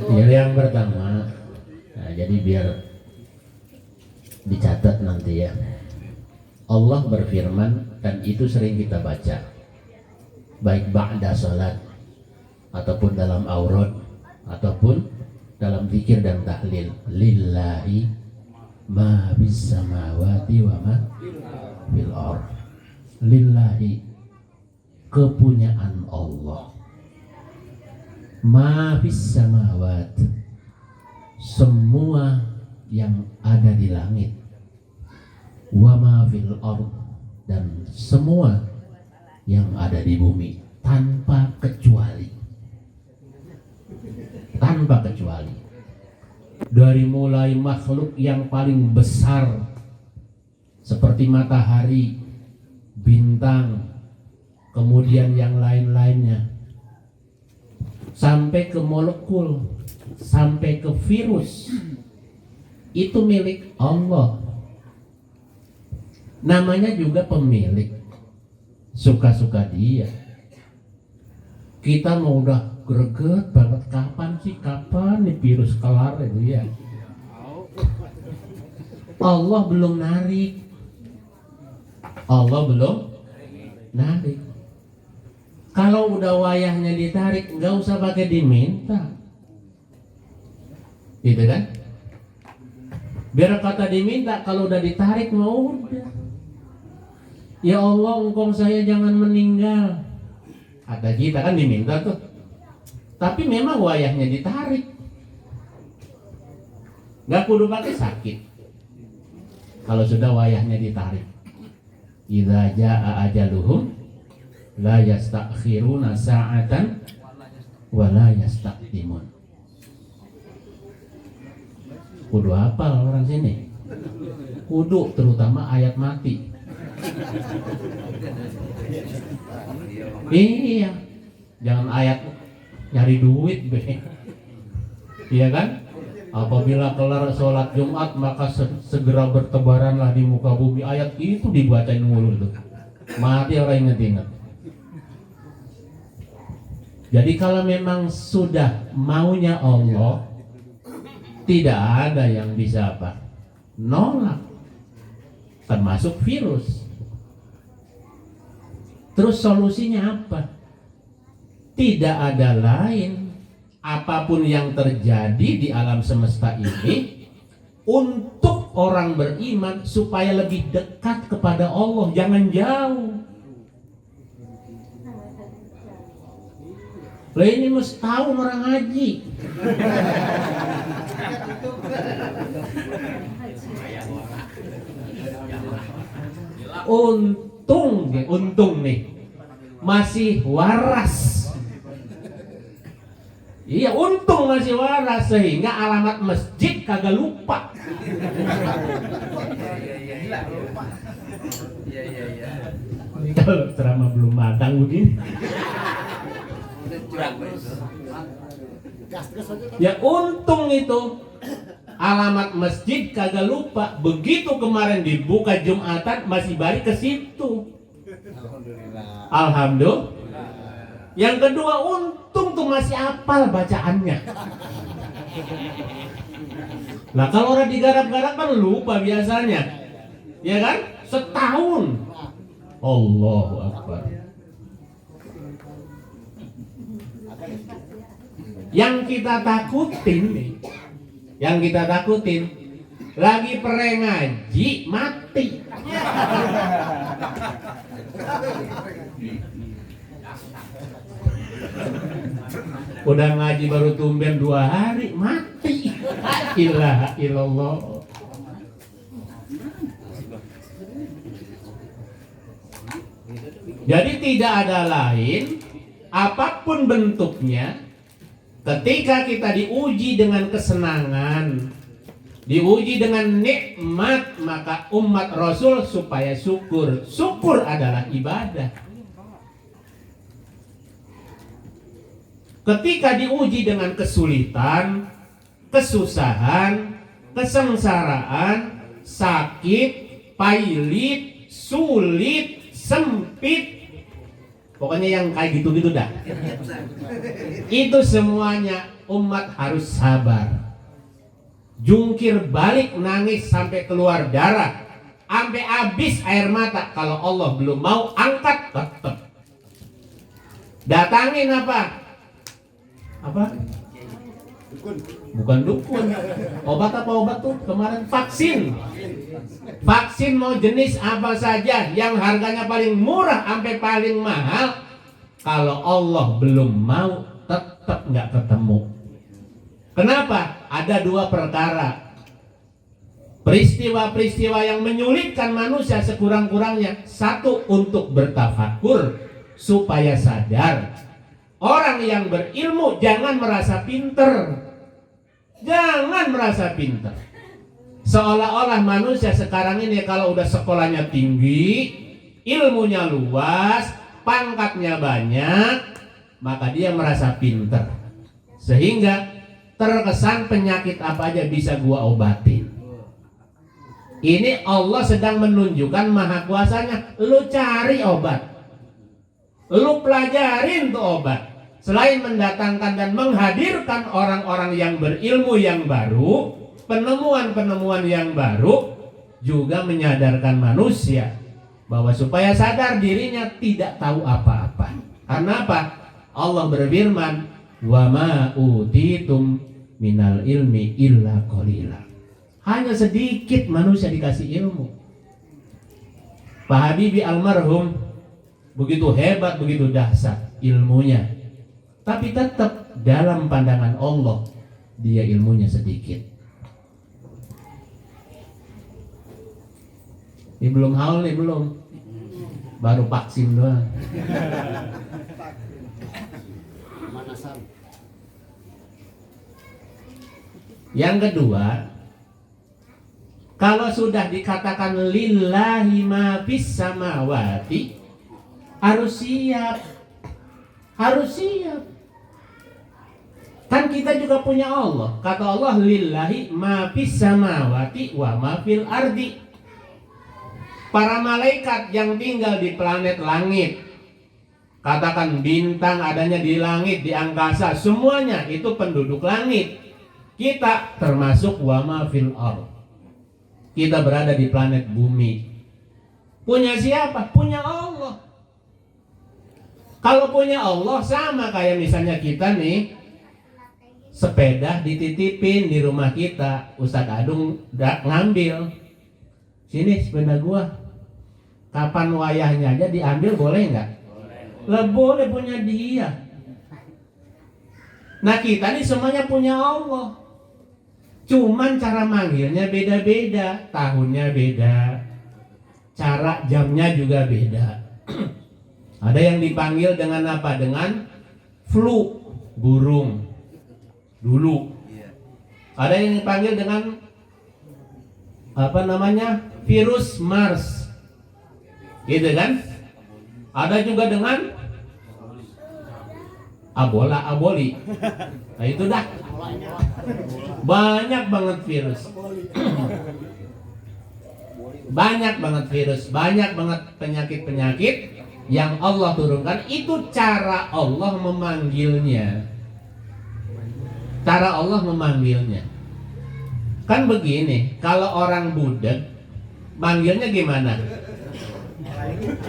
Yang pertama, nah, jadi biar dicatat nanti ya. Allah berfirman dan itu sering kita baca, baik ba'da salat ataupun dalam aurat ataupun dalam zikir dan tahlil. Lillahi ma bis samawati wa ma fil ardh. Lillahi, kepunyaan Allah, ma bis samawat, semua yang ada di langit, wa ma fil ardh, dan semua yang ada di bumi, tanpa kecuali. Tanpa kecuali. Dari mulai makhluk yang paling besar seperti matahari, bintang, kemudian yang lain-lainnya, sampai ke molekul, sampai ke virus, itu milik Allah. Namanya juga pemilik, suka-suka dia. Kita mau udah greget banget, kapan nih virus kelar itu ya. Allah belum narik. Allah belum narik. Kalau udah wayahnya ditarik, nggak usah pakai diminta, gitu kan? Biar kata diminta, kalau udah ditarik mau udah. Ya Allah, engkau saya jangan meninggal. Kata kita kan diminta tuh. Tapi memang wayahnya ditarik. Nggak kudu pakai sakit. Kalau sudah wayahnya ditarik. Idza jaa ajaluhum la yastakhiruna sa'atan wa la yastaqdimun. Kudu hafal orang sini. Kudu, terutama ayat mati. Iya, jangan ayat nyari duit be. Iya kan? Apabila kelar sholat Jumat maka segera bertebaranlah di muka bumi. Ayat itu dibacain mulu tuh. Mati orang inget-inget. Jadi kalau memang sudah maunya Allah, tidak ada yang bisa apa? Nolak. Termasuk virus. Terus solusinya apa? Tidak ada lain, apapun yang terjadi di alam semesta ini untuk orang beriman supaya lebih dekat kepada Allah, jangan jauh. Lah ini mesti tahu orang haji. Untung nih masih waras. Iya, untung masih waras sehingga alamat masjid kagak lupa. Kalau ceramah belum matang begini. Ya untung itu alamat masjid kagak lupa. Begitu kemarin dibuka Jumatan masih balik ke situ. Alhamdulillah. Yang kedua, untung tuh masih hafal bacaannya. Nah kalau orang digarap-garap kan lupa biasanya, ya kan? Setahun. Allahu Akbar. Yang kita takutin lagi pernah ngaji mati. Udah ngaji baru tumben 2 hari mati. La ilaha illallah. Jadi tidak ada lain, apapun bentuknya, ketika kita diuji dengan kesenangan, diuji dengan nikmat, maka umat Rasul supaya syukur. Syukur adalah ibadah. Ketika diuji dengan kesulitan, kesusahan, kesengsaraan, sakit, pailit, sulit, sempit, pokoknya yang kayak gitu-gitu dah. Itu semuanya umat harus sabar. Jungkir balik nangis sampai keluar darah, sampai habis air mata. Kalau Allah belum mau angkat, tetap. Datangin apa? Apa? Bukan dukun. Obat apa obat tuh kemarin? Vaksin. Vaksin mau jenis apa saja, yang harganya paling murah sampai paling mahal. Kalau Allah belum mau, tetap nggak ketemu. Kenapa? Ada dua perkara. Peristiwa-peristiwa yang menyulitkan manusia sekurang-kurangnya. Satu, untuk bertafakur supaya sadar. Orang yang berilmu jangan merasa pinter. Jangan merasa pinter. Seolah-olah manusia sekarang ini kalau udah sekolahnya tinggi, ilmunya luas, pangkatnya banyak, maka dia merasa pinter. Sehingga terkesan penyakit apa aja bisa gua obatin. Ini Allah sedang menunjukkan maha kuasanya. Lu cari obat, lu pelajarin tuh obat. Selain mendatangkan dan menghadirkan orang-orang yang berilmu yang baru, penemuan-penemuan yang baru, juga menyadarkan manusia bahwa supaya sadar dirinya tidak tahu apa-apa. Karena apa? Allah berfirman, wa ma utitum minal ilmi illa qalila. Hanya sedikit manusia dikasih ilmu. Pak Habibie almarhum begitu hebat, begitu dahsyat ilmunya, tapi tetap dalam pandangan Allah dia ilmunya sedikit. Ini belum haul nih, belum. Baru vaksin doang. Yang kedua, kalau sudah dikatakan lillahi ma fis samawati, harus siap. Harus siap. Kan kita juga punya Allah. Kata Allah, lillahi ma fis samawati wa ma fil ardi. Para malaikat yang tinggal di planet langit, katakan bintang adanya di langit, di angkasa, semuanya itu penduduk langit. Kita termasuk wa ma fil ard. Kita berada di planet bumi. Punya siapa? Punya Allah. Kalau punya Allah sama kayak misalnya kita nih, sepeda dititipin di rumah kita, Ustadz Adung ngambil. Sini sepeda gua. Kapan wayahnya aja diambil, boleh nggak? Lah boleh, punya dia. Nah kita nih semuanya punya Allah. Cuman cara manggilnya beda-beda, tahunnya beda, cara jamnya juga beda. Ada yang dipanggil dengan apa? Dengan flu burung dulu. Ada yang dipanggil dengan apa namanya? Virus Mars. Gitu kan? Ada juga dengan aboli. Nah itu dah. Banyak banget virus. Banyak banget virus, banyak banget penyakit-penyakit yang Allah turunkan. Itu cara Allah memanggilnya. Cara Allah memanggilnya. Kan begini, kalau orang budak manggilnya gimana?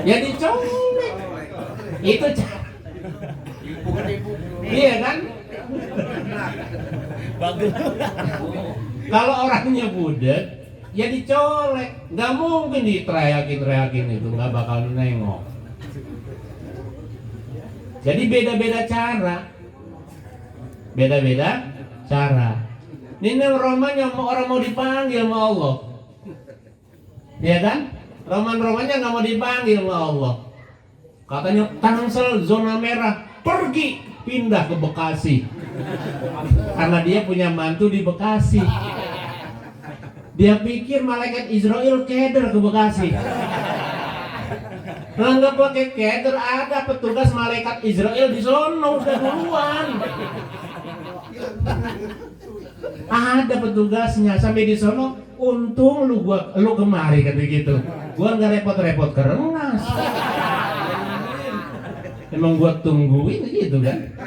Ya dicolek. Itu cara. Iya kan? Kalau orangnya budak, ya dicolek. Nggak mungkin diteriakin itu, nggak bakal nengok. Jadi beda-beda cara. Beda-beda cara. Ini romannya orang mau dipanggil sama Allah. Ya kan? Roman-romannya nggak mau dipanggil sama Allah. Katanya Tangsel zona merah, pergi pindah ke Bekasi. Karena dia punya mantu di Bekasi. Dia pikir malaikat Israel keder ke Bekasi. Nggak pakai keder, ada petugas malaikat Israel di sono udah duluan. Ada petugasnya sampai di sono. Untung lu kemari kata gitu. Gua nggak repot-repot ke Rengas. Emang gua tungguin gitu kan.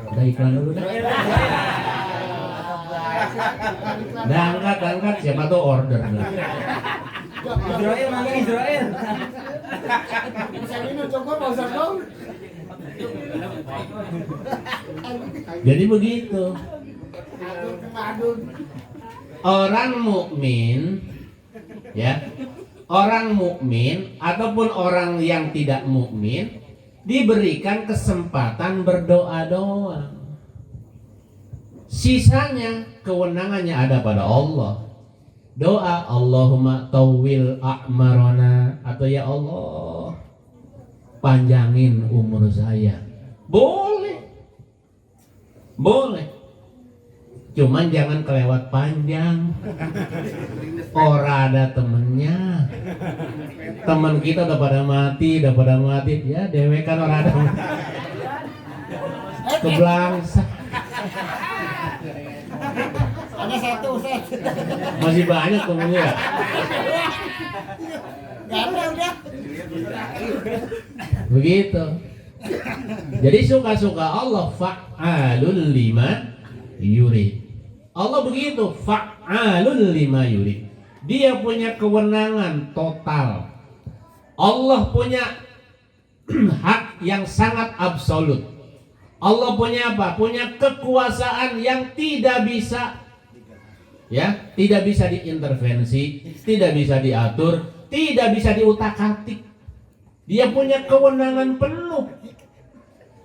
Udah iklan dulu dah. Dah angkat siapa tuh order. Israel mana Israel? Jadi begitu. Orang mukmin, ya, orang mukmin ataupun orang yang tidak mukmin diberikan kesempatan berdoa doang. Sisanya kewenangannya ada pada Allah. Doa Allahumma tawwil a'marana, atau ya Allah panjangin umur saya. Boleh. Cuman jangan kelewat panjang. Orang ada temennya. Teman kita udah pada mati. Ya dewe kan orang ada kebelangsa. Ada satu set. Masih banyak temennya ya? Gak ada udah. Begitu. Jadi suka-suka Allah fa'alul lima yurid. Allah begitu, fa'alul lima yurid. Dia punya kewenangan total. Allah punya hak yang sangat absolut. Allah punya apa? Punya kekuasaan yang tidak bisa, ya, tidak bisa diintervensi, tidak bisa diatur, tidak bisa diutak-atik. Dia punya kewenangan penuh.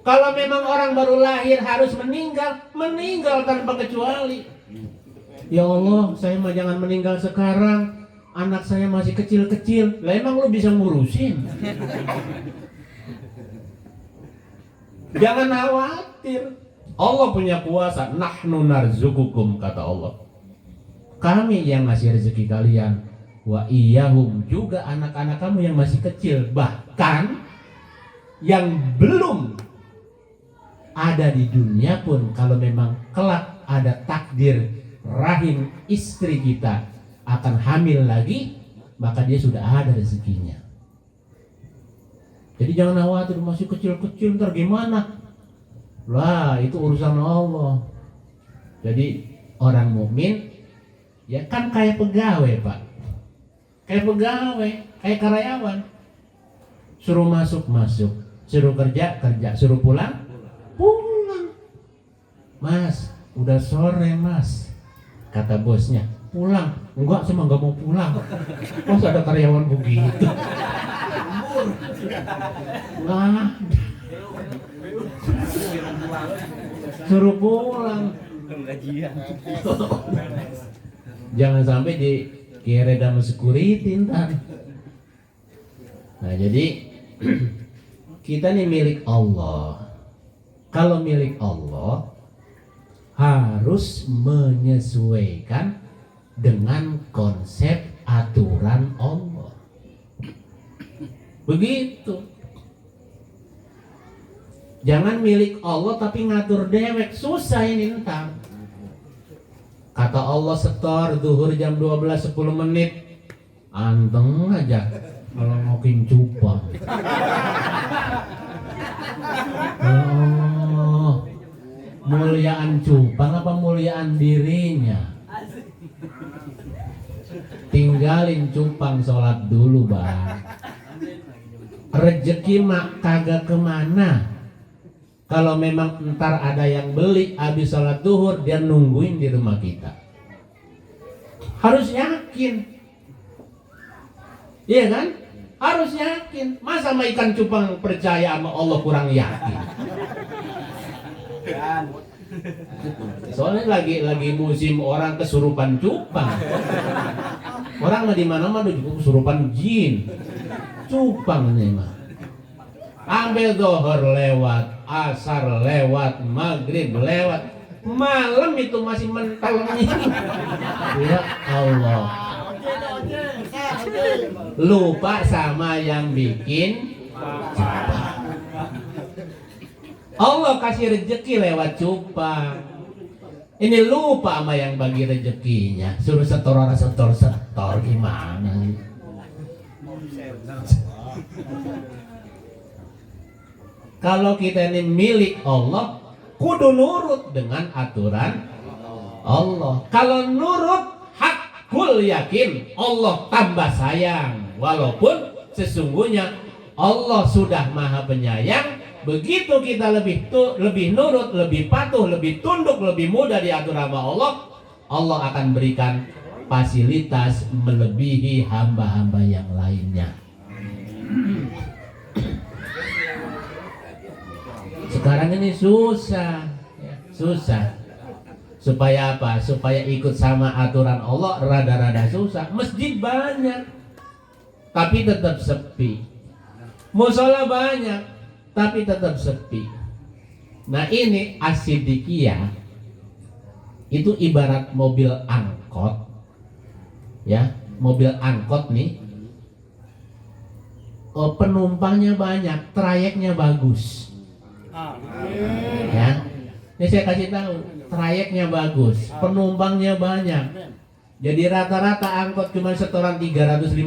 Kalau memang orang baru lahir harus meninggal tanpa kecuali. Ya Allah, saya mah jangan meninggal sekarang. Anak saya masih kecil-kecil. Lah emang lu bisa ngurusin? Jangan khawatir. Allah punya kuasa. Nahnu narzukukum, kata Allah. Kami yang ngasih rezeki kalian. Wa iyahum, juga anak-anak kamu yang masih kecil. Bahkan yang belum ada di dunia pun, kalau memang kelak ada takdir rahim istri kita akan hamil lagi, maka dia sudah ada rezekinya. Jadi jangan khawatir masih kecil-kecil ntar gimana. Lah itu urusan Allah. Jadi orang mukmin ya kan kayak pegawai, Pak. Kayak pegawai, kayak karyawan. Suruh masuk, suruh kerja, suruh pulang. Mas, udah sore mas, kata bosnya. Pulang? Enggak, saya nggak mau pulang. Masa ada karyawan begitu? Enggak. Suruh pulang. Jangan sampai dikira sama security ntar. Nah jadi kita nih milik Allah. Kalau milik Allah harus menyesuaikan dengan konsep aturan Allah. Begitu. Jangan milik Allah tapi ngatur dewek, susah ini ntar. Kata Allah setor zuhur jam 12 10 menit. Anteng aja kalau ngokin cupang. Oh, muliaan cupang apa muliaan dirinya? Tinggalin cupang, sholat dulu bang. Rezeki mak kagak kemana. Kalau memang ntar ada yang beli habis sholat duhur, dia nungguin di rumah kita. Harus yakin, iya kan? Harus yakin. Masa sama ikan cupang percaya sama Allah kurang yakin? Soalnya lagi musim orang kesurupan cupang. Orang mah di mana-mana juga kesurupan jin. Cupang nih mah. Ambil zuhur lewat, asar lewat, maghrib lewat, malam itu masih mental. Ya Allah. Lupa sama yang bikin cupang. Allah kasih rezeki lewat cupang. Ini lupa sama yang bagi rezekinya. Suruh setor gimana? Kalau kita ini milik Allah, kudu nurut dengan aturan Allah. Kalau nurut hakul yakin, Allah tambah sayang. Walaupun sesungguhnya Allah sudah maha penyayang. Begitu kita lebih nurut, lebih patuh, lebih tunduk, lebih mudah diatur sama Allah, Allah akan berikan fasilitas melebihi hamba-hamba yang lainnya. Sekarang ini susah, susah. Supaya apa? Supaya ikut sama aturan Allah rada-rada susah. Masjid banyak, tapi tetap sepi. Musola banyak, tapi tetap sepi. Nah ini asidikiyah itu ibarat mobil angkot, ya, mobil angkot nih. Penumpangnya banyak, trayeknya bagus. Ya, ini saya kasih tahu, trayeknya bagus, penumpangnya banyak. Jadi rata-rata angkot cuma setoran 350.000,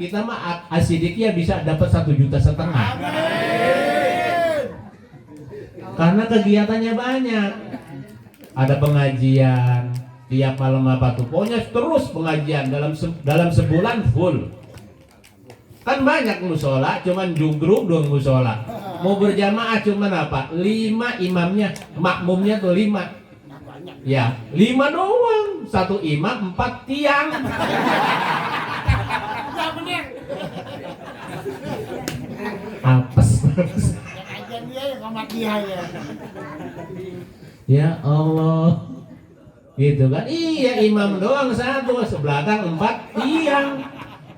kita mah asidiknya bisa dapat 1,5 juta. Karena kegiatannya banyak. Ada pengajian tiap malam apa tuh, pokoknya terus pengajian dalam sebulan full. Kan banyak musola, cuman jugruk doang musola. Mau berjamaah cuman apa? 5 imamnya, makmumnya tuh 5. Ya, 5 doang. 1 imam, 4 tiang. Apes. Ya Allah. Gitu kan? Iya, imam doang 1, sebelakang 4 tiang.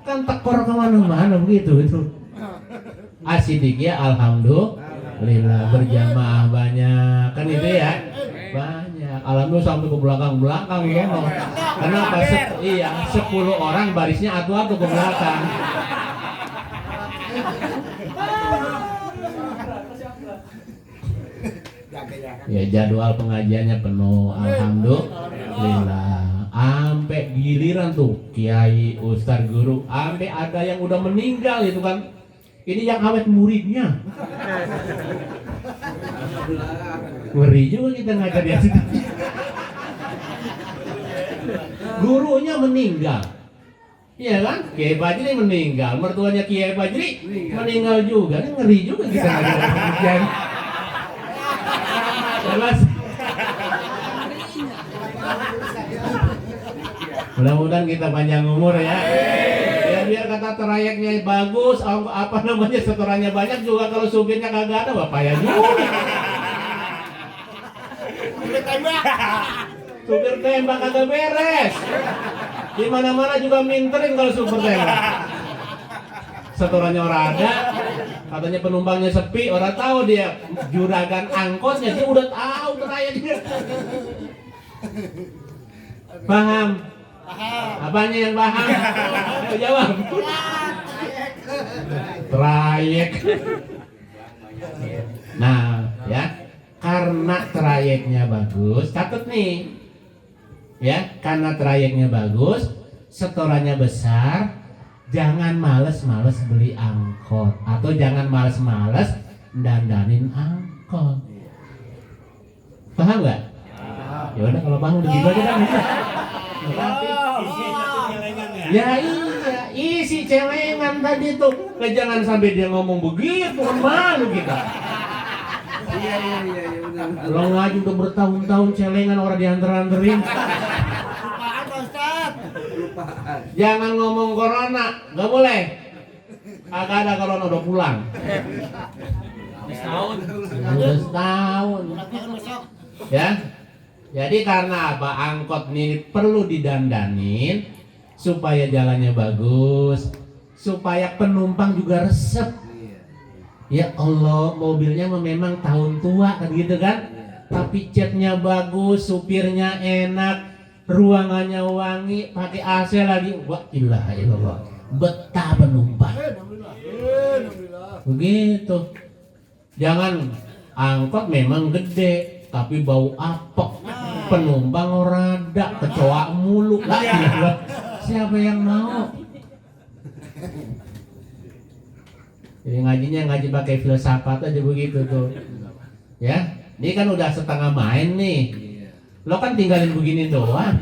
Kan tekor kemana-mana begitu itu. Asidik ya, alhamdulillah berjamaah banyak kan itu ya, banyak. Alhamdulillah sampai ke belakang ya. Kenapa? 10 orang barisnya atu-atu ke belakang. Ya jadwal pengajiannya penuh, alhamdulillah. Sampai giliran tuh kiai, ustaz, guru, sampai ada yang udah meninggal itu kan. Ini yang awet muridnya. Ngeri juga kita ngajar di situ. Gurunya meninggal. Iya kan? Kiai Fajri meninggal, mertuanya Kiai Fajri meninggal juga. Ini ngeri juga kita ngajar. Jelas. Mudah-mudahan kita panjang umur ya. Ya biar kata trayeknya bagus, apa namanya, setorannya banyak juga, kalau supirnya kagak ada bapak ya juga. Supir tembak kagak beres. Di mana-mana juga minterin kalau supir tembak. Setorannya orang ada, katanya penumpangnya sepi, orang tahu dia juragan angkotnya, dia udah tahu trayeknya. Paham? Apanya yang paham? Ayo jawab. Trayek. Nah, ya, karena trayeknya bagus, catat nih. Ya, karena trayeknya bagus, setorannya besar, jangan males-males beli angkot atau jangan males-males dandanin angkot. Paham nggak? Ya udah, kalau paham udah gitu aja dah. Ya iya, isi celengan tadi tuh. Jangan sampai dia ngomong begitu, kan malu kita. Iya. Lo ngaji udah bertahun-tahun celengan orang dianter-anterin. Jangan ngomong corona, nggak boleh. Agak ada corona, udah pulang. Setahun. Ya. Jadi karena apa? Angkot ini perlu didandanin supaya jalannya bagus, supaya penumpang juga resep. Ya Allah, mobilnya memang tahun tua kan gitu kan, tapi catnya bagus, supirnya enak, ruangannya wangi, pakai AC lagi. Wah, ilaha illallah, betah penumpang. Begitu. Jangan angkot memang gede tapi bau apek, penumpang rada, kecoa mulu lah. Siapa yang mau? Jadi ngajinya ngaji pakai filsafat aja begitu tuh. Ya, ini kan udah setengah main nih. Lo kan tinggalin begini doang.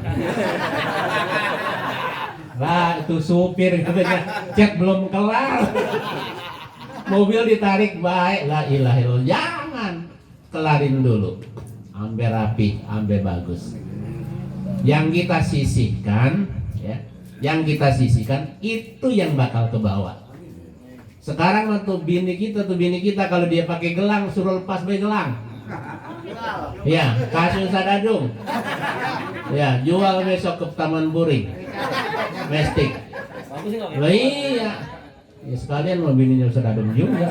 Lah itu supir katanya chat belum kelar. Mobil ditarik baik, la ilaha illallah. Jangan, kelarin dulu. Ampe rapi, ampe bagus. Yang kita sisihkan, ya, yang kita sisihkan itu yang bakal ke bawah. Sekarang tuh bini kita kalau dia pakai gelang suruh lepas bae gelang. Ya, kasih sadadung. Ya, jual besok ke Taman Buring. Mestik. Lah iya. Ya sekalian mau bininya sadadung juga.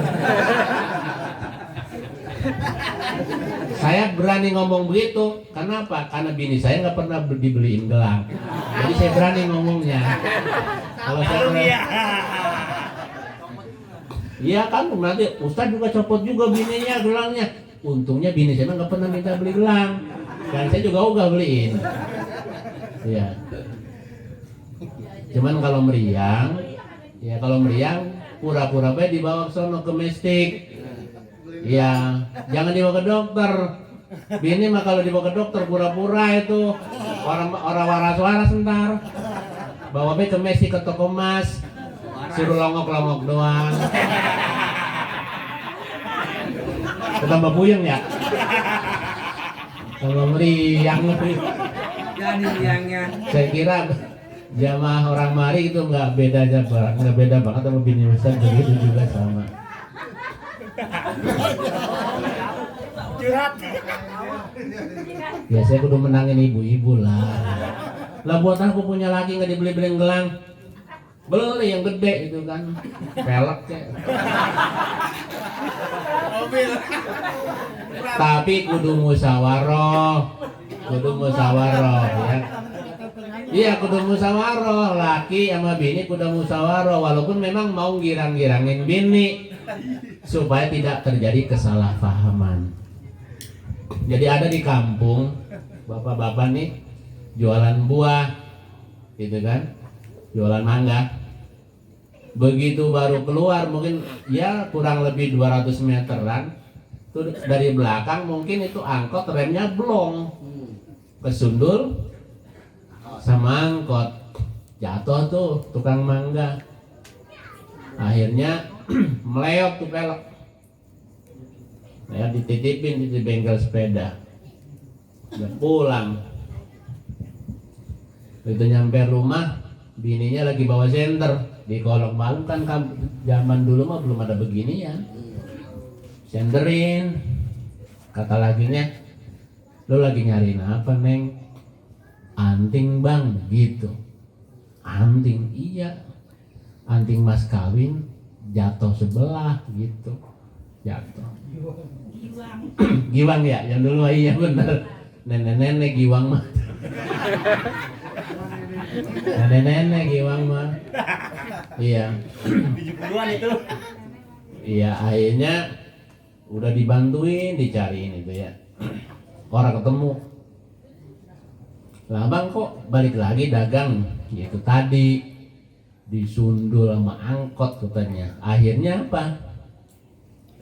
Saya berani ngomong begitu, kenapa? Karena bini saya nggak pernah dibeliin gelang. Jadi saya berani ngomongnya. Kalau saya iya kan, nanti Ustadz juga copot juga bininya gelangnya. Untungnya bini saya nggak pernah minta beli gelang, dan saya juga ogah beliin. Iya. Cuman kalau meriang, ya kalau meriang pura-pura baik dibawa ke sono ke mestik. Ya, jangan dibawa ke dokter. Bini mah kalau dibawa ke dokter pura-pura itu orang waras-waras ntar. Bawa baik ke mestik ke toko emas, suruh longok-longok doang. Tambah puyeng ya. Kalau meriang. Jadi meriangnya. Saya kira jamaah orang mari itu nggak beda banget sama bini Ustaz, begitu juga sama. Curhat. Ya saya kudu menangin ibu-ibu lah. Lah buat aku punya laki nggak dibeli-beliin gelang? Beli yang gede itu kan, pelek ya. Mobil. Tapi kudu musyawarah ya. Iya kudu musyawarah, laki sama bini kudu musyawarah, walaupun memang mau girang-girangin bini supaya tidak terjadi kesalahpahaman. Jadi ada di kampung bapak-bapak nih jualan buah, gitu kan, jualan mangga. Begitu baru keluar mungkin ya kurang lebih 200 meteran tuh dari belakang mungkin itu angkot remnya blong, kesundul sama angkot, jatuh tuh tukang mangga. Akhirnya meleot tuh pelek. Ya dititipin di bengkel sepeda. Udah pulang. Begitu nyampe rumah, bininya lagi bawa senter. Di kolong malam kan zaman dulu mah belum ada begini ya. Senderin. Kata lakinya, "Lu lagi nyariin apa, Neng?" "Anting, Bang." Gitu. "Anting?" "Iya. Anting mas kawin jatuh sebelah." Gitu. Jatuh. Giwang ya, yang dulu iya bener. Nenek-nenek giwang mah. Nenek-nenek giwang mah. Iya. 70-an itu. Iya, akhirnya udah dibantuin, dicariin itu ya. Orang ketemu. Lah Bang kok balik lagi dagang gitu tadi disundul sama angkot katanya. Akhirnya apa?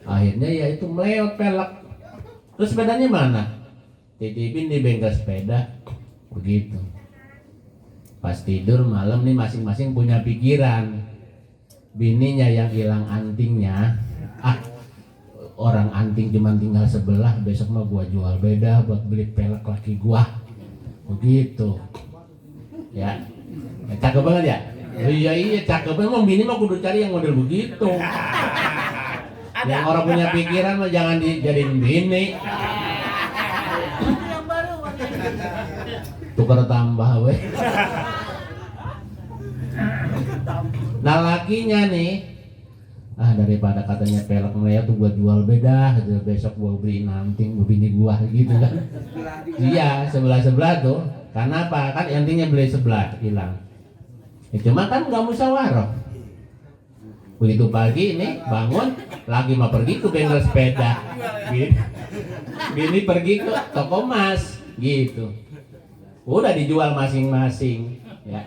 Akhirnya ya itu meleot pelek. Terus sepedanya mana? Titipin di bengkel sepeda. Begitu. Pas tidur malam nih masing-masing punya pikiran. Bininya yang hilang antingnya. Orang anting cuma tinggal sebelah, besok mah gua jual beda buat beli pelek laki gua. Begitu. Ya. Cakep banget ya? Iya cakep banget. Emang bini mah kudu cari yang model begitu. Yang orang punya pikiran mah jangan dijadiin bini. Tukar tambah weh. Nah lakinya nih, daripada katanya pelek meleot tuh gua jual beda, besok gua beliin anting gua bini gua gitu kan. Iya sebelah tuh. Karena apa? Kan antingnya beli sebelah hilang. Cuma kan nggak musyawarah. Begitu pagi nih bangun lagi mau pergi ke bengkel sepeda, bini pergi ke toko emas gitu. Udah dijual masing-masing ya.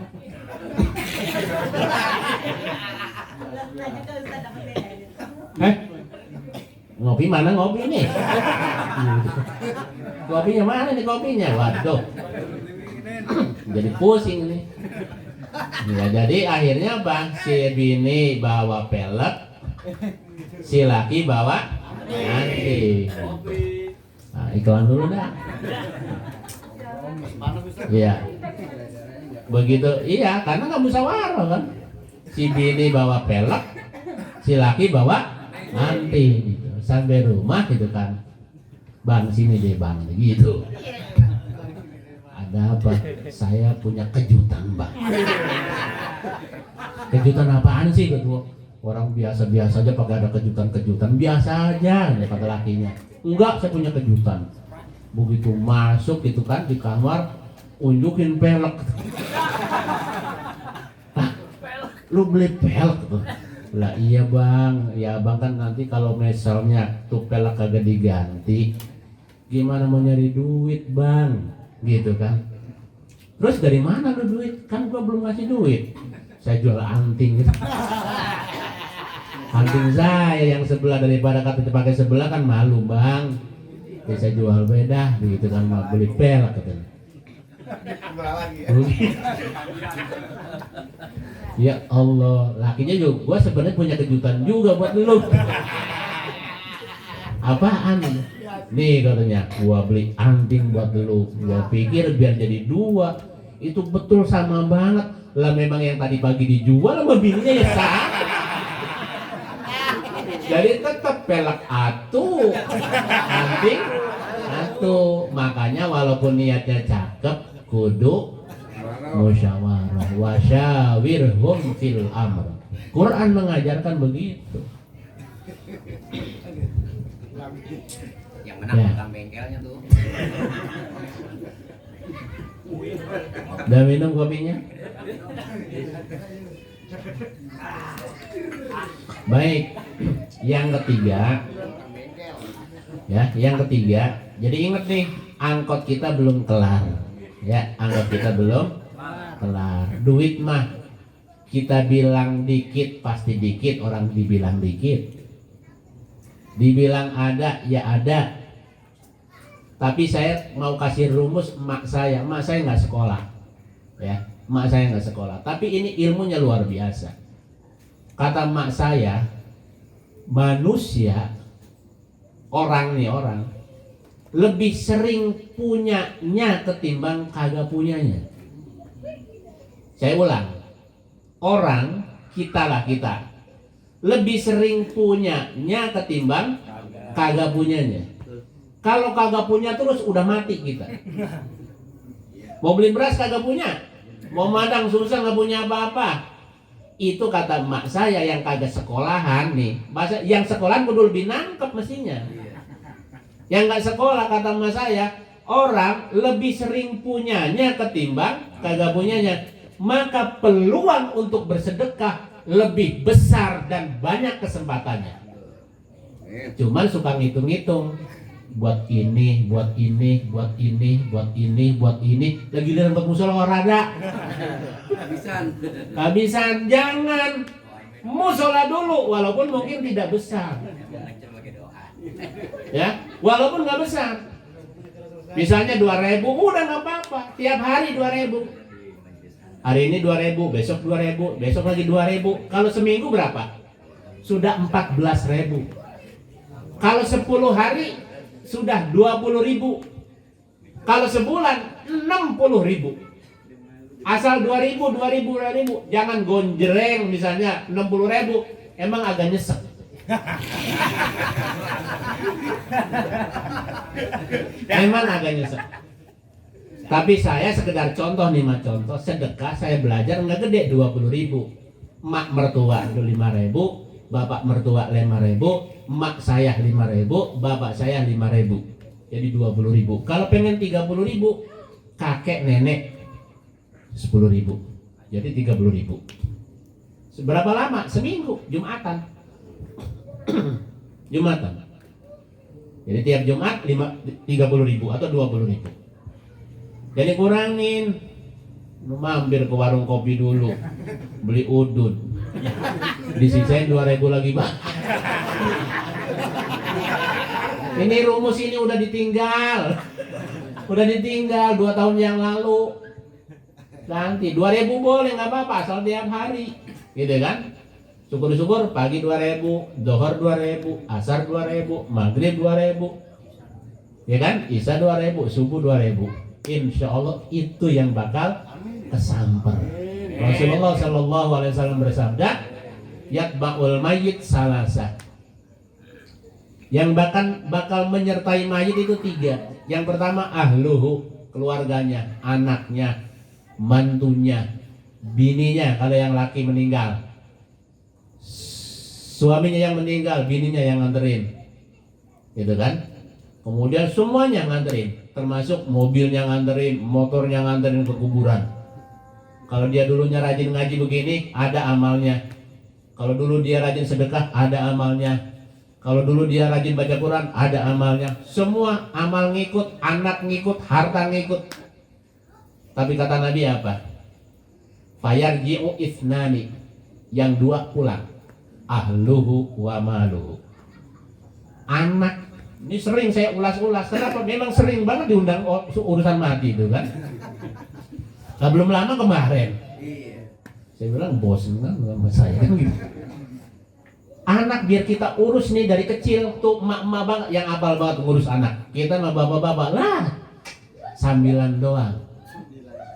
Ngopi mana ngopi nih? Kopinya mana nih kopinya? Waduh. Jadi pusing nih. Ya, jadi akhirnya apa? Si bini bawa pelek, si laki bawa nanti. Nah, iklan dulu dah. Iya. Begitu, iya, karena nggak musyawarah kan. Si bini bawa pelek, si laki bawa nanti. Gitu. Sampai rumah gitu kan. Bang sini deh bang, gitu. Ada apa? Saya punya kejutan bang. Kejutan apaan sih ketua? Orang biasa-biasa aja pakai ada kejutan-kejutan biasa aja, kata lakinya. Enggak, saya punya kejutan. Begitu masuk gitu kan di kamar, unjukin pelek. Hah? Lu beli pelek tuh? Lah iya bang, ya bang kan nanti kalau misalnya tuh pelek kagak diganti, gimana mau nyari duit bang? Gitu kan. Terus dari mana lu duit? Kan gua belum ngasih duit. Saya jual anting gitu. Anting saya yang sebelah, daripada kata dipakai sebelah kan malu bang. Ya, saya jual beda gitu kan, mau beli pelek katanya. Ya Allah, lakinya juga gua sebenarnya punya kejutan juga buat lu. Apaan? Nih katanya, gua beli anting buat lu. Gua pikir biar jadi dua. Itu betul sama banget. Lah memang yang tadi pagi dijual sama bininya ya sama. Jadi tetap pelek atu, anting atu. Makanya walaupun niatnya cakep, kudu musyawarah. Wasyawirhum fil amr. Quran mengajarkan begitu. Yang menang Ya. bukan bengkelnya tuh. Udah minum kopinya? Baik, yang ketiga, ya, yang ketiga. Jadi ingat nih, angkot kita belum kelar, ya, angkot kita belum kelar. Duit mah kita bilang dikit pasti dikit, orang dibilang dikit. Dibilang ada, ya ada. Tapi saya mau kasih rumus mak saya nggak sekolah, ya, mak saya nggak sekolah. Tapi ini ilmunya luar biasa. Kata mak saya, manusia, orang lebih sering punyanya ketimbang kagak punyanya. Saya ulang, orang kita lebih sering punyanya ketimbang kagak punyanya. Kalau kagak punya terus udah mati kita. Mau beli beras kagak punya, mau madang susah nggak punya apa-apa. Itu kata emak saya yang kagak sekolahan nih. Bahasa yang sekolahan kudu lebih nangkep mestinya. Yang nggak sekolah kata emak saya, orang lebih sering punyanya ketimbang kagak punyanya. Maka peluang untuk bersedekah lebih besar dan banyak kesempatannya. Cuman suka ngitung-ngitung. Buat ini, buat ini, buat ini, buat ini, buat ini. Lagi dalam musola olahraga. Kehabisan. Jangan musola dulu, walaupun mungkin tidak besar. Ya, walaupun nggak besar. Misalnya 2.000, udah nggak apa-apa. Tiap hari 2.000. Hari ini 2.000, besok 2.000, besok lagi 2.000. Kalau seminggu berapa? Sudah 14.000. Kalau 10 hari sudah 20.000. Kalau sebulan 60.000. Asal 2.000. Jangan gonjreng misalnya 60.000. Emang agak nyesek. Emang agak nyesek. Tapi saya sekedar contoh nih, contoh sedekah saya belajar nggak gede 20.000. Mak mertua 5.000. Bapak mertua 5.000, emak saya 5.000, bapak saya 5.000. Jadi 20.000. Kalau pengen 30.000, kakek nenek 10.000. Jadi 30.000. Seberapa lama? Seminggu, Jumatan. Jumatan. Jadi tiap Jumat 30.000 atau 20.000. Jadi kurangin. Mampir ke warung kopi dulu, beli udun. Disisain 2.000 lagi bang. Ini rumus ini udah ditinggal 2 tahun yang lalu. Nanti 2.000 boleh nggak apa-apa asal tiap hari, gitu kan? Syukur-syukur pagi 2.000, Zuhur 2.000, Asar 2.000, Maghrib 2.000, ya kan? Isya 2.000, Subuh 2.000. Insya Allah itu yang bakal kesamper. Rasulullah Shallallahu Alaihi Wasallam bersabda, yatba'ul mayyit salasa. Yang bakal menyertai mayit itu 3. Yang pertama ahluhu, keluarganya, anaknya, mantunya, bininya kalau yang laki meninggal. Suaminya yang meninggal, bininya yang nganterin, gitu kan? Kemudian semuanya nganterin, termasuk mobilnya nganterin, motornya nganterin ke kuburan. Kalau dia dulunya rajin ngaji begini, ada amalnya. Kalau dulu dia rajin sedekah, ada amalnya. Kalau dulu dia rajin baca Quran, ada amalnya. Semua amal ngikut, anak ngikut, harta ngikut. Tapi kata Nabi apa? Fayarji'u ithnani, yang 2 pulang. Ahluhu wa maluhu. Anak, ini sering saya ulas-ulas. Kenapa? Memang sering banget diundang urusan mati itu kan. Nah, belum lama kemarin saya bilang bosen kan sama saya kan gitu. Anak biar kita urus nih dari kecil tuh, emak-emak banget yang apal banget ngurus anak. Kita mah bapak-bapak lah sambilan doang.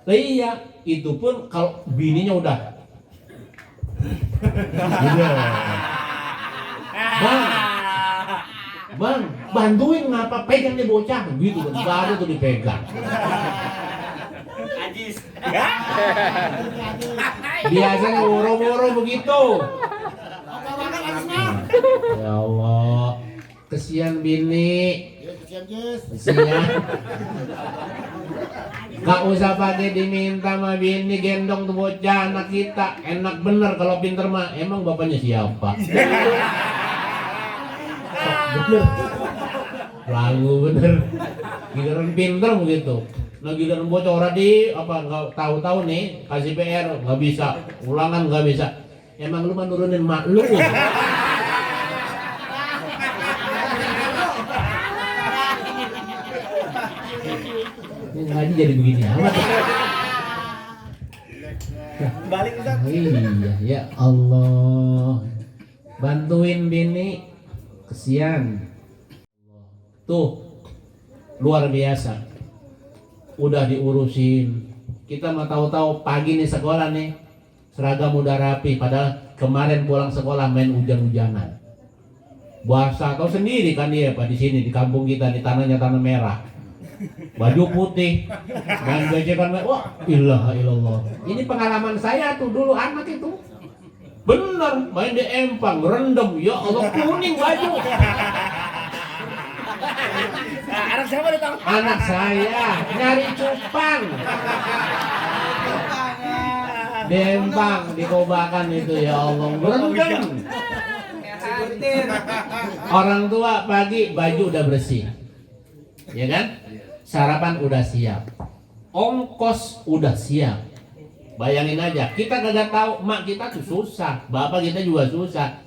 Nah, iya, itu pun kalau bininya udah Bang, bantuin ngapa, pegang nih bocah gitu kan, baru tuh dipegang. Biasanya woro-woro begitu. Ya Allah, kesian bini. Kesian. Gak usah pakai diminta sama bini, gendong tuh bocah anak kita. Enak bener kalau pinter mah. Emang bapaknya siapa? Bener. Lagu bener. Giliran pinter begitu. Nah giliran bocah orang di apa nggak tahu-tahu nih kasih PR nggak bisa, ulangan nggak bisa. Emang lu mah nurunin mak lu. Ini ngaji jadi begini amat. Balik Ustaz. Iya, ya Allah. Bantuin bini, kesian. Tuh, luar biasa. Udah diurusin. Kita mah tahu-tahu pagi nih sekolah nih, seragam udah rapi. Padahal kemarin pulang sekolah main hujan-hujanan. Basah, tahu sendiri kan dia Pak di sini di kampung kita di tanahnya tanah merah. Baju putih, main becekan, wah ilaha illallah. Ini pengalaman saya tuh dulu anak itu. Bener, main di empang, rendem, ya Allah kuning baju. Anak siapa datang? Anak saya nyari cupang. Di empang, dikobakan itu ya Allah, rendem. Orang tua pagi baju udah bersih, ya kan? Sarapan udah siap, ongkos udah siap. Bayangin aja, kita kagak tahu, mak kita tuh susah, bapak kita juga susah.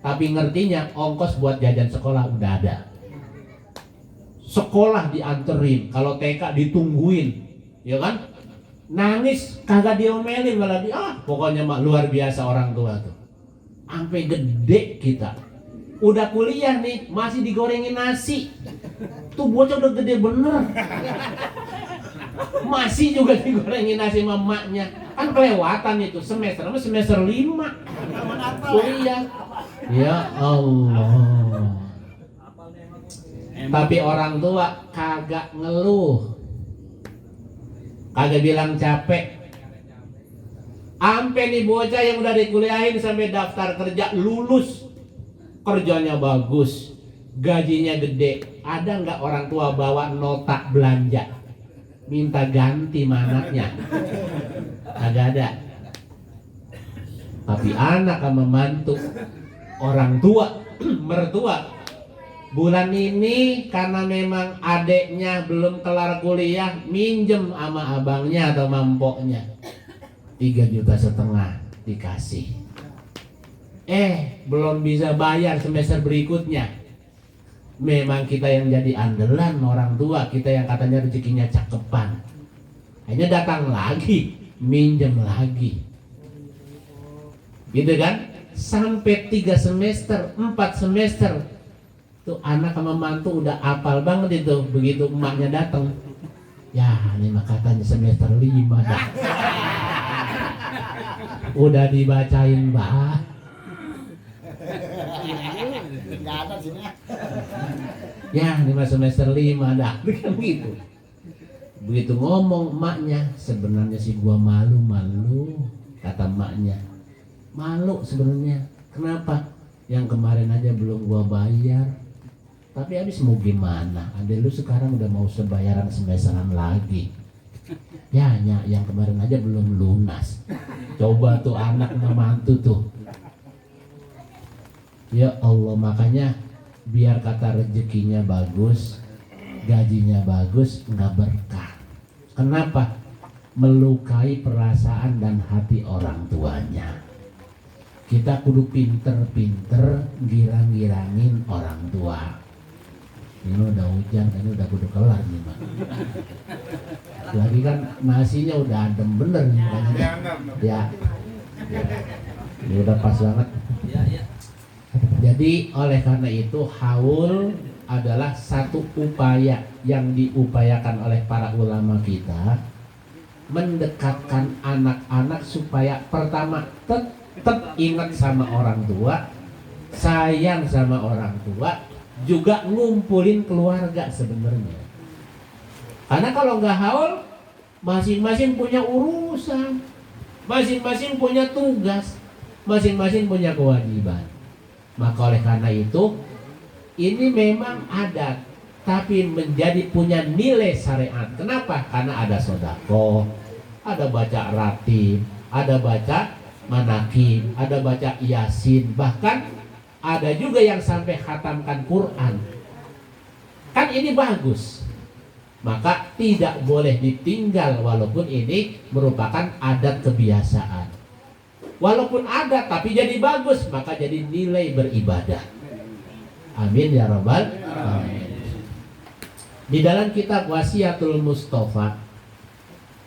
Tapi ngertinya ongkos buat jajan sekolah udah ada. Sekolah dianterin, kalau TK ditungguin, ya kan? Nangis kagak diomelin, malah pokoknya mak luar biasa orang tua tuh. Sampai gede kita. Udah kuliah nih, masih digorengin nasi. Tuh bocah udah gede bener. Masih juga digorengin nasi sama emaknya. Kan kelewatan itu, semester 5 kuliah. Ya Allah. Tapi orang tua kagak ngeluh, kagak bilang capek. Ampe nih bocah yang udah dikuliahin sampai daftar kerja, lulus, kerjanya bagus, gajinya gede. Ada nggak orang tua bawa nota belanja minta ganti manaknya? Kagak ada. Tapi anak sama mantu, orang tua, mertua, bulan ini karena memang adeknya belum kelar kuliah, minjem sama abangnya atau mampoknya 3,5 juta dikasih. belum bisa bayar semester berikutnya. Memang kita yang jadi andalan orang tua, kita yang katanya rezekinya cakepan. Hanya datang lagi, minjem lagi. Gitu kan? Sampai 3 semester, 4 semester. Tuh anak sama mantu udah apal banget itu. Begitu emaknya datang, ya ini mah katanya semester 5 dah. Udah dibacain bah. Nggak ada sini. Ya ini mah semester 5 dah. Kan gitu. Begitu ngomong emaknya, sebenarnya sih gua malu, kata emaknya. Malu sebenarnya. Kenapa? Yang kemarin aja belum gua bayar. Tapi habis mau gimana? Adek lu sekarang udah mau sebayaran semesteran lagi. Ya, yang kemarin aja belum lunas. Coba tuh anak mantu tuh. Ya Allah, makanya biar kata rezekinya bagus, gajinya bagus, nggak berkah. Kenapa? Melukai perasaan dan hati orang tuanya. Kita kudu pinter-pinter girang-girangin orang tua. Ini udah hujan, ini udah kudu kelar nih Mak. Lagi kan nasinya udah adem bener nih makanya. Ya. Ini udah pas banget. Jadi oleh karena itu haul adalah satu upaya yang diupayakan oleh para ulama kita mendekatkan anak-anak supaya pertama tetap ingat sama orang tua, sayang sama orang tua, juga ngumpulin keluarga sebenarnya. Karena kalau nggak haul, masing-masing punya urusan, masing-masing punya tugas, masing-masing punya kewajiban. Maka oleh karena itu, ini memang adat, tapi menjadi punya nilai syariat. Kenapa? Karena ada sodako, ada baca ratib, ada baca manakib, ada baca yasin, bahkan ada juga yang sampai khatamkan Quran. Kan ini bagus. Maka tidak boleh ditinggal walaupun ini merupakan adat kebiasaan. Walaupun ada tapi jadi bagus, maka jadi nilai beribadah. Amin ya rabbal alamin. Di dalam kitab Wasiatul Mustafa,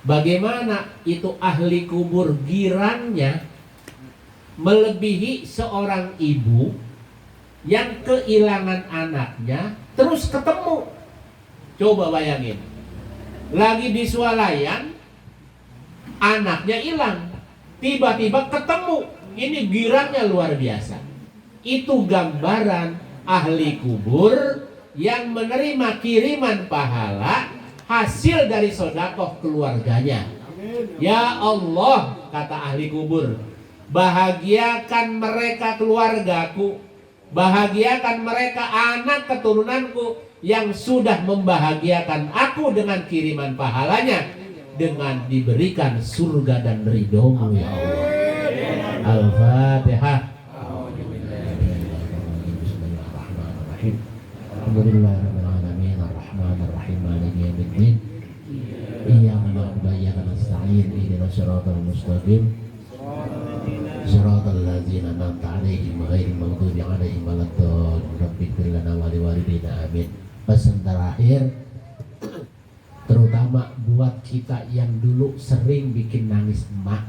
bagaimana itu ahli kubur girangnya melebihi seorang ibu yang kehilangan anaknya terus ketemu. Coba bayangin, lagi di swalayan anaknya hilang, tiba-tiba ketemu. Ini girangnya luar biasa. Itu gambaran ahli kubur yang menerima kiriman pahala hasil dari sedekah keluarganya. Ya Allah, kata ahli kubur, bahagiakan mereka keluargaku, bahagiakan mereka anak keturunanku yang sudah membahagiakan aku dengan kiriman pahalanya, dengan diberikan surga dan ridhomu ya Allah. Al-Fatihah. Alhamdulillahirrahmanirrahim. Ar-Rahmanir-Rahim. Maliki yaumiddin. Iyyaka na'budu wa iyyaka nasta'in. Ihdinas siratal mustaqim. Siratal ladzina an'amta 'alaihim ghairil maghdubi 'alaihim waladdallin. Rabbighfir lana wa liwalidayna. Amin. Pesan terakhir, terutama buat kita yang dulu sering bikin nangis emak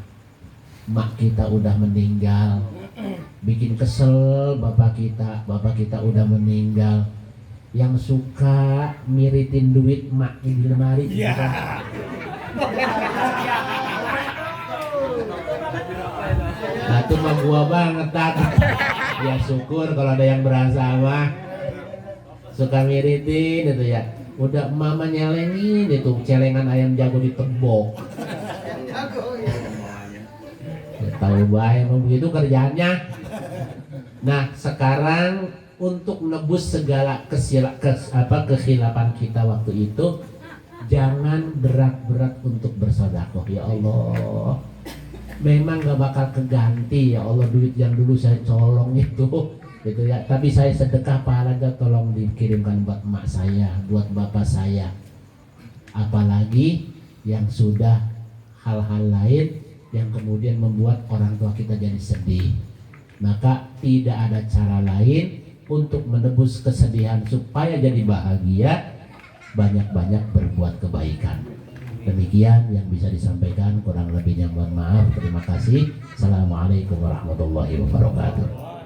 kita udah meninggal, bikin kesel bapak kita udah meninggal, yang suka miritin duit emak di lemari gitu kan. Nah itu mah gua banget tadi. Ya syukur kalau ada yang berasa mah suka miritin itu ya. Udah mama nyelengin itu celengan ayam jago ditebok. Ya, tahu baik begitu kerjaannya. Nah sekarang untuk nebus segala kesilapan kita waktu itu, jangan berat-berat untuk bersedekah ya Allah. Memang gak bakal keganti ya Allah duit yang dulu saya colong itu gitu ya, tapi saya sedekah pahalanya tolong dikirimkan buat emak saya, buat bapak saya, apalagi yang sudah hal-hal lain yang kemudian membuat orang tua kita jadi sedih. maka tidak ada cara lain untuk menebus kesedihan supaya jadi bahagia, banyak-banyak berbuat kebaikan. Demikian yang bisa disampaikan, kurang lebihnya mohon maaf. Terima kasih. Assalamualaikum warahmatullahi wabarakatuh.